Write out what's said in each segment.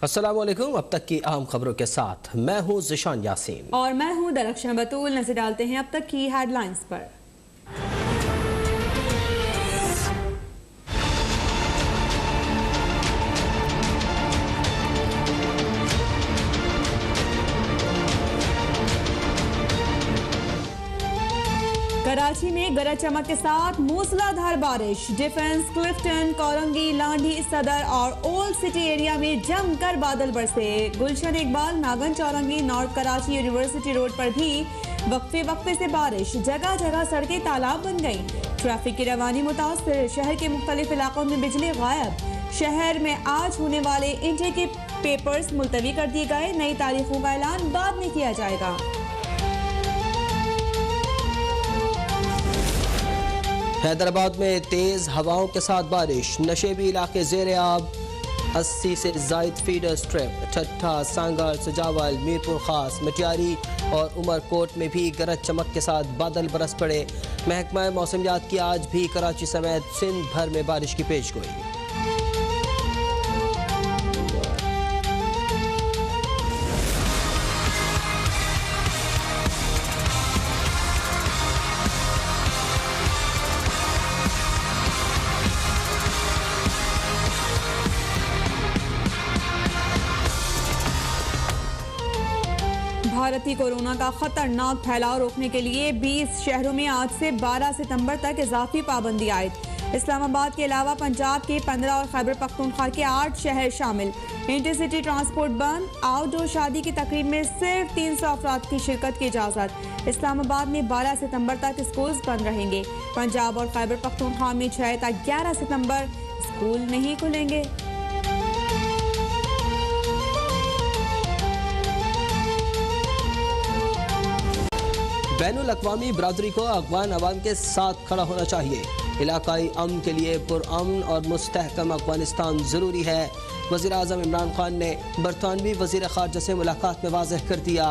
अस्सलाम वालेकुम। अब तक की अहम खबरों के साथ मैं हूँ ज़िशान यासीन और मैं हूँ दरख्शां बतूल। नजर डालते हैं अब तक की हेडलाइंस पर। कराची में गरज चमक के साथ मूसलाधार बारिश। डिफेंस, क्लिफ्टन, कोरंगी, लांडी, सदर और ओल्ड सिटी एरिया में जमकर बादल बरसे। Gulshan Iqbal, Nagan Chowrangi, north Karachi university road पर भी वक्फे वक्फे से बारिश। जगह जगह सड़कें तालाब बन गईं। ट्रैफिक की रवानी मुतासर। शहर के मुख्तलिफ इलाकों में बिजली गायब। शहर में आज होने वाले इंटर के पेपर्स मुलतवी कर दिए गए। नई तारीखों का ऐलान बाद में किया जाएगा। हैदराबाद में तेज हवाओं के साथ बारिश। नशेबी इलाके ज़ेर आब। 80 से जायद फीडर स्ट्रिप ठट्ठा, सांगल, सजावल, मीरपुर खास, मटियारी और उमरकोट में भी गरज चमक के साथ बादल बरस पड़े। महकमा मौसमियात की आज भी कराची समेत सिंध भर में बारिश की पेशगोई। भारतीय कोरोना का खतरनाक फैलाव रोकने के लिए 20 शहरों में आज से 12 सितंबर तक इजाफी पाबंदी आयद। इस्लामाबाद के अलावा पंजाब के 15 और खैबर पख्तूनख्वा के 8 शहर शामिल। इंटरसिटी ट्रांसपोर्ट बंद। आउटडोर शादी की तकरीब में सिर्फ 300 अफराद की शिरकत की इजाजत। इस्लामाबाद में 12 सितंबर तक स्कूल बंद रहेंगे। पंजाब और खैबर पख्तूनख्वा में 6 तक 11 सितंबर स्कूल नहीं खुलेंगे। बैनुल अक़वामी बरादरी को अफ़गान अवाम के साथ खड़ा होना चाहिए। इलाकाई अमन के लिए पुरअमन और मुस्तहकम अफ़गानिस्तान ज़रूरी है। वज़ीर-ए-आज़म इमरान खान ने बरतानवी वज़ीर ख़ारजा से मुलाकात में वाज़ेह कर दिया।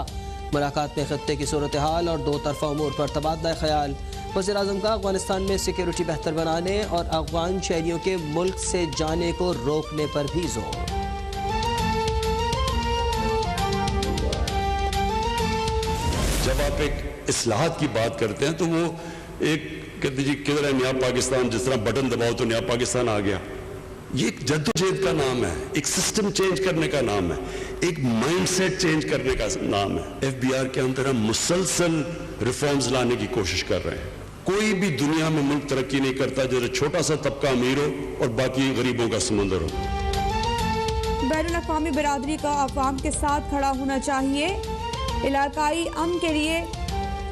मुलाकात में ख़त्ते की सूरत हाल और दो तरफ़ा उमूर पर तबादला ख़याल। वज़ीर-ए-आज़म का अफ़गानिस्तान में सिक्योरिटी बेहतर बनाने और अफ़गान शहरियों के मुल्क से जाने को रोकने पर भी जोर। जब आप एक इस्लाहात की बात करते हैं तो वो एक कहते जी किधर है नया पाकिस्तान, जिस तरह बटन दबाओ तो नया पाकिस्तान आ गया। ये एक जद्दोजहद का नाम है, एक सिस्टम चेंज करने का नाम है, एक माइंडसेट चेंज करने का नाम है। FBR के अंदर हम मुसलसल रिफॉर्म्स लाने की कोशिश कर रहे हैं। कोई भी दुनिया में मुल्क तरक्की नहीं करता जैसे छोटा सा तबका अमीर हो और बाकी गरीबों का समुंदर हो। बैनुल अक़वामी बिरादरी का अवाम के साथ खड़ा होना चाहिए। इलाकाई अमन के लिए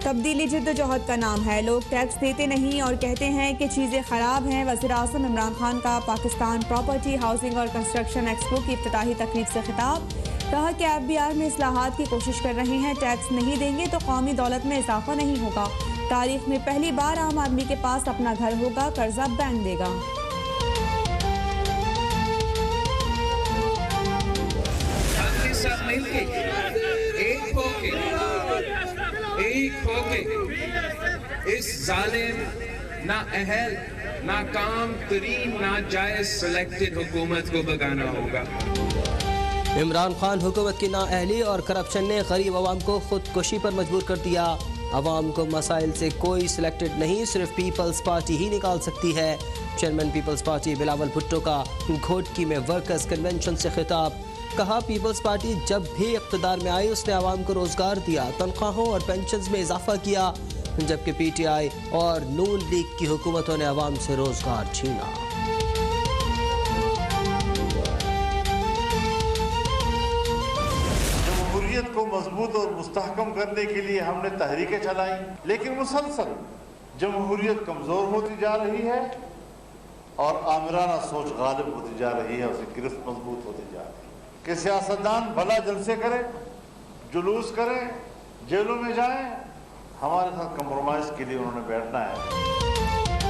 तब्दीली जद्दोजहद का नाम है। लोग टैक्स देते नहीं और कहते हैं कि चीज़ें ख़राब हैं। वज़ीर-ए-आज़म इमरान खान का पाकिस्तान प्रॉपर्टी, हाउसिंग और कंस्ट्रक्शन एक्सपो की इफ्तिताही तकरीब से खिताब। कहा कि FBR में इस्लाहात की कोशिश कर रहे हैं। टैक्स नहीं देंगे तो कौमी दौलत में इजाफा नहीं होगा। तारीख में पहली बार आम आदमी के पास अपना घर होगा, कर्जा बैंक देगा। एक होके इस जालिम, नाअहल, नाकाम तरीन, नाजायज सिलेक्टेड हुकूमत को भगाना होगा। इमरान खान हुकूमत की नाअहली और करप्शन ने गरीब अवाम को खुदकुशी पर मजबूर कर दिया। अवाम को मसाइल से कोई सिलेक्टेड नहीं, सिर्फ पीपल्स पार्टी ही निकाल सकती है। Chairman Peoples Party Bilawal Bhutto का घोटकी में वर्कर्स कन्वेंशन से खिताब। कहा पीपल्स पार्टी जब भी इक़्तिदार में आई उसने आवाम को रोजगार दिया, तनख्वाहों और पेंशन्स में इजाफा किया, जबकि PTI और नून लीग की हुकूमतों ने आवाम से रोजगार छीना। जमहूरियत को मजबूत और मुस्तहकम करने के लिए हमने तहरीकें चलाई, लेकिन मुसलसल जमहूरियत कमजोर होती जा रही है और आमिराना सोच गालिब होती जा रही है, उसकी गिरफ्त मजबूत होती जा रही है कि सियासतदान भला जलसे करें, जुलूस करें, जेलों में जाएं, हमारे साथ कंप्रोमाइज के लिए उन्होंने बैठना है।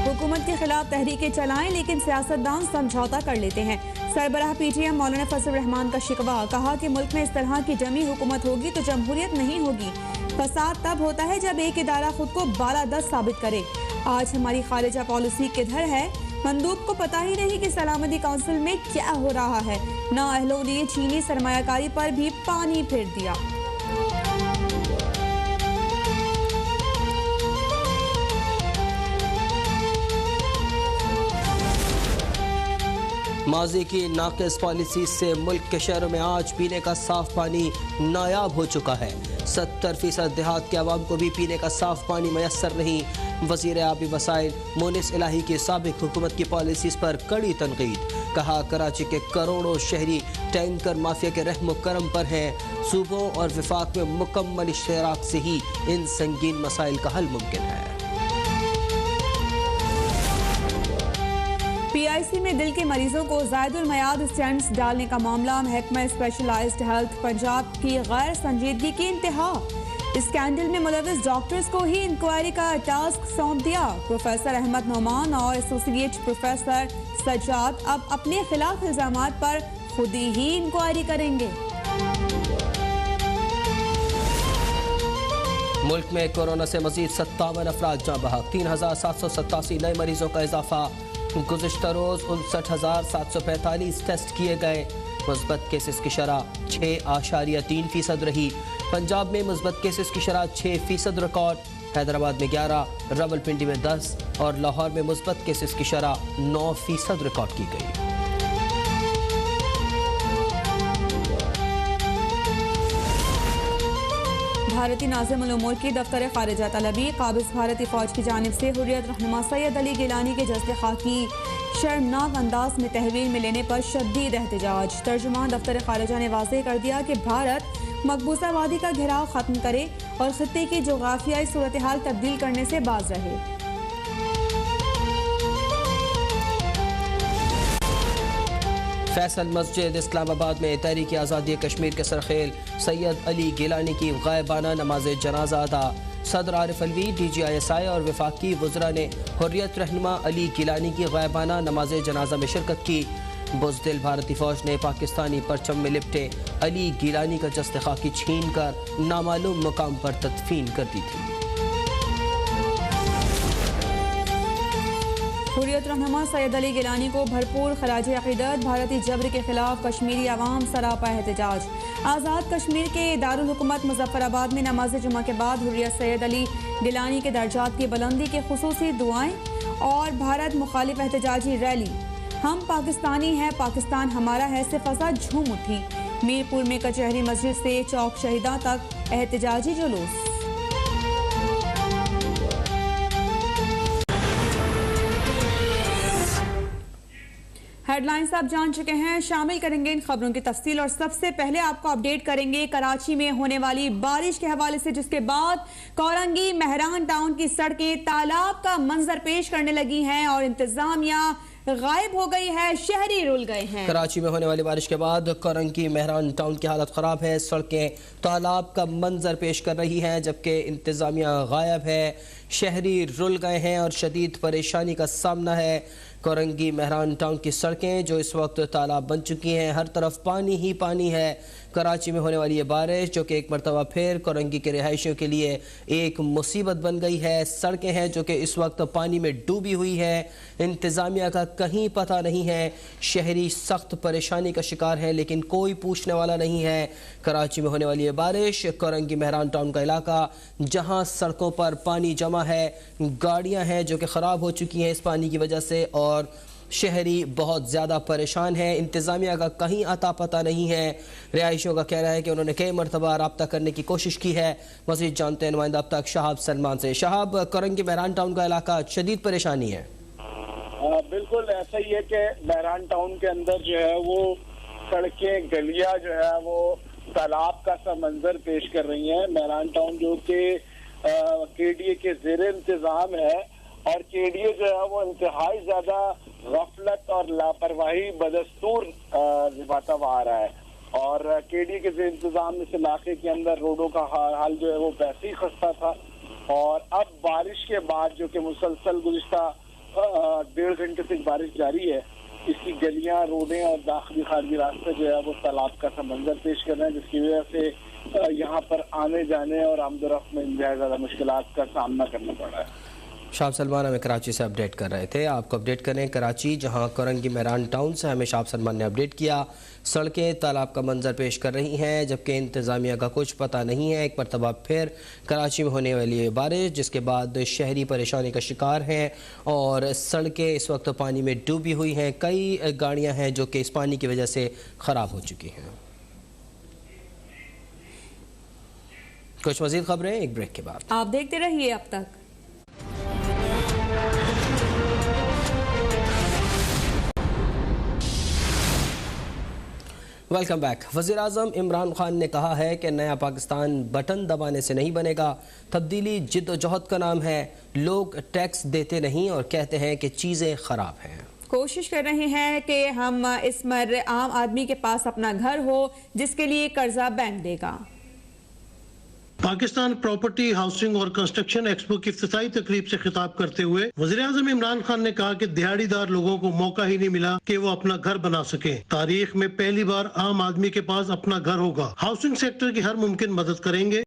हुकूमत के खिलाफ तहरीकें चलाएं लेकिन सियासतदान समझौता कर लेते हैं। सरबराह PTM मौलाना फजल रहमान का शिकवा। कहा कि मुल्क में इस तरह की जमी हुकूमत होगी तो जमहूरियत नहीं होगी। फसाद तब होता है जब एक इदारा खुद को बालादस्त साबित करे। आज हमारी खारिजा पॉलिसी किधर है? मंदूब को पता ही नहीं कि सलामती काउंसिल में क्या हो रहा है। नाअहलों ने चीनी सरमायाकारी पर भी पानी फेर दिया। माजी की नाक़िस पॉलिसी से मुल्क के शहरों में आज पीने का साफ पानी नायाब हो चुका है। 70% देहात के अवाम को भी पीने का साफ पानी मैसर नहीं। वज़ीर आबी वसाइल मोनिस इलाही की साबिक हुकूमत की पॉलिसीज़ पर कड़ी तनकीद। कहा कराची के करोड़ों शहरी टैंकर माफिया के रहम करम पर हैं। सूबों और विफाक में मुकम्मल इश्तराक से ही इन संगीन मसाइल का हल मुमकिन है। PIC में दिल के मरीजों को ज़ायदुल मयाद स्टेंट्स डालने का मामला महकमा स्पेशलाइज्ड हेल्थ पंजाब की गैर संजीदगी की इंतहा। स्कैंडल में मुलविस डॉक्टर्स को ही इंक्वायरी का टास्क सौंप दिया। प्रोफेसर अहमद नोमान और एसोसिएट प्रोफेसर सज्जाद अब अपने खिलाफ इल्जामात पर खुद ही इंक्वायरी करेंगे। मुल्क में कोरोना से मजीद 57 अफराद जाँ बहक। 3787 नए मरीजों का इजाफा। गुज़िश्ता रोज़ 59,745 टेस्ट किए गए। मुस्बत केसेस की शरह 6.3% रही। पंजाब में मुस्बत केसेस की शरह 6% रिकॉर्ड। हैदराबाद में 11, रावलपिंडी में 10 और लाहौर में मुस्बत केसेस की शरह 9% रिकॉर्ड की गई। भारतीय नाज़िमुल उमूर की दफ्तर खारिजा तलबी। काबिज भारतीय फौज की जानिब से हुर्रियत रहनुमा सैयद अली गिलानी के जज्बे खाकी शर्मनाक अंदाज में तहवील में लेने पर शदीद एहतजाज। तर्जुमान दफ्तर खारिजा ने वाज़ेह कर दिया कि भारत मकबूजा वादी का घेराव खत्म करे और खित्ते की जोग्राफियाई सूरत हाल तब्दील करने से बाज रहे। फैसल मस्जिद इस्लामाबाद में तहरीक आज़ादी कश्मीर के सरखेल सैयद अली गिलानी की गायबाना नमाज जनाजा अदा। सदर आरिफ अलवी, DGISI और वफाकी वज़रा ने हुर्रियत रहनुमा अली गिलानी की गायबाना नमाज जनाजा में शिरकत की। बुज़दिल भारतीय फौज ने पाकिस्तानी परचम में लिपटे अली गिलानी का जस्ते खाकी छीन कर नामालूम मुकाम पर तदफीन कर दी थी। हुर्रियत रहनुमा सैयद अली गिलानी को भरपूर खराज अक़ीदत। भारतीय जबर के खिलाफ कश्मीरी अवाम सरापा एहतजाज। आज़ाद कश्मीर के दारुल हुकूमत मुजफ्फराबाद में नमाज जुमा के बाद हुर्रियत सैयद अली गिलानी के दर्जात की बुलंदी के खुसूसी दुआएं और भारत मुखालिफ एहतजाजी रैली। हम पाकिस्तानी हैं, पाकिस्तान हमारा है से फसा झूम उठी। मीरपुर में कचहरी मस्जिद से चौक शहीदा तक एहतजाजी जुलूस। हेडलाइंस आप जान चुके हैं, शामिल करेंगे इन खबरों की तफसील और सबसे पहले आपको अपडेट करेंगे कराची में होने वाली बारिश के हवाले से, जिसके बाद कोरंगी मेहरान टाउन की सड़कें तालाब का मंजर पेश करने लगी हैं और इंतजामिया गायब हो गई है, शहरी रुल गए हैं। कराची में होने वाली बारिश के बाद कोरंगी मेहरान टाउन की हालत खराब है। सड़कें तालाब का मंजर पेश कर रही हैं जबकि इंतजामिया गायब है, शहरी रुल गए हैं और शदीद परेशानी का सामना है। कोरंगी मेहरान टाउन की सड़कें जो इस वक्त तालाब बन चुकी हैं, हर तरफ पानी ही पानी है। कराची में होने वाली ये बारिश जो कि एक मरतबा फिर कोरंगी के रिहायशियों के लिए एक मुसीबत बन गई है। सड़कें हैं जो कि इस वक्त पानी में डूबी हुई है, इंतज़ामिया का कहीं पता नहीं है, शहरी सख्त परेशानी का शिकार है लेकिन कोई पूछने वाला नहीं है। कराची में होने वाली ये बारिश कोरंगी मेहरान टाउन का इलाका जहाँ सड़कों पर पानी जमा है, गाड़ियाँ हैं जो कि ख़राब हो चुकी हैं इस पानी की वजह से और शहरी बहुत ज़्यादा परेशान है। इंतज़ामिया का कहीं अता पता नहीं है। रिहायशियों का कहना है कि उन्होंने कई मरतबा रब्ता करने की कोशिश की है। मज़ीद जानते हैं नुमाइंदा अब तक शहाब सलमान से। शहाब, कोरंगी मेहरान टाउन का इलाका शदीद परेशानी है। बिल्कुल ऐसा ही है कि मेहरान टाउन के अंदर जो है वो सड़कें गलियां जो है वो तालाब का सा मंजर पेश कर रही हैं। मेहरान टाउन जो कि KDA के ज़ेर इंतज़ाम है और KDA जो है वो इंतहाई ज्यादा गफलत और लापरवाही बदस्तूर निभाता हुआ आ रहा है और KDA के ज़ेर इंतजाम इस इलाके के अंदर रोडों का हाल जो है वो वैसे ही खस्ता था और अब बारिश के बाद जो कि मुसलसल गुज़िश्ता 1.5 घंटे से बारिश जारी है, इसकी गलियां, रोडें और दाखिली खारजी रास्ते जो है वो तालाब का सा मंजर पेश कर रहे हैं, जिसकी वजह से यहाँ पर आने जाने और आमदोरफ्त में इंतहाई ज्यादा मुश्किलात का सामना करना पड़ रहा है। शाब सलमान हमें कराची से अपडेट कर रहे थे। आपको अपडेट करें कराची, जहां कोरंगी मेरान टाउन से हमें शाब सलमान ने अपडेट किया। सड़कें तालाब का मंजर पेश कर रही हैं, जबकि इंतज़ामिया का कुछ पता नहीं है। एक मरतबा फिर कराची में होने वाली है बारिश, जिसके बाद शहरी परेशानी का शिकार हैं और सड़कें इस वक्त पानी में डूबी हुई हैं। कई गाड़ियाँ हैं जो कि इस पानी की वजह से ख़राब हो चुकी हैं। कुछ मज़ीद खबरें एक ब्रेक के बाद। आप देखते रहिए अब तक। Welcome back. वज़ीर-ए-आज़म इमरान खान ने कहा है कि नया पाकिस्तान बटन दबाने से नहीं बनेगा, तब्दीली जिद्दोजहद का नाम है। लोग टैक्स देते नहीं और कहते हैं कि चीज़ें ख़राब हैं। कोशिश कर रहे हैं कि हम इस मर्रे आम आदमी के पास अपना घर हो, जिसके लिए कर्जा बैंक देगा। पाकिस्तान प्रॉपर्टी, हाउसिंग और कंस्ट्रक्शन एक्सपो की इफ्तिताई तकरीब से खिताब करते हुए वज़ीर-ए-आज़म इमरान खान ने कहा कि दिहाड़ीदार लोगों को मौका ही नहीं मिला कि वो अपना घर बना सके। तारीख में पहली बार आम आदमी के पास अपना घर होगा। हाउसिंग सेक्टर की हर मुमकिन मदद करेंगे।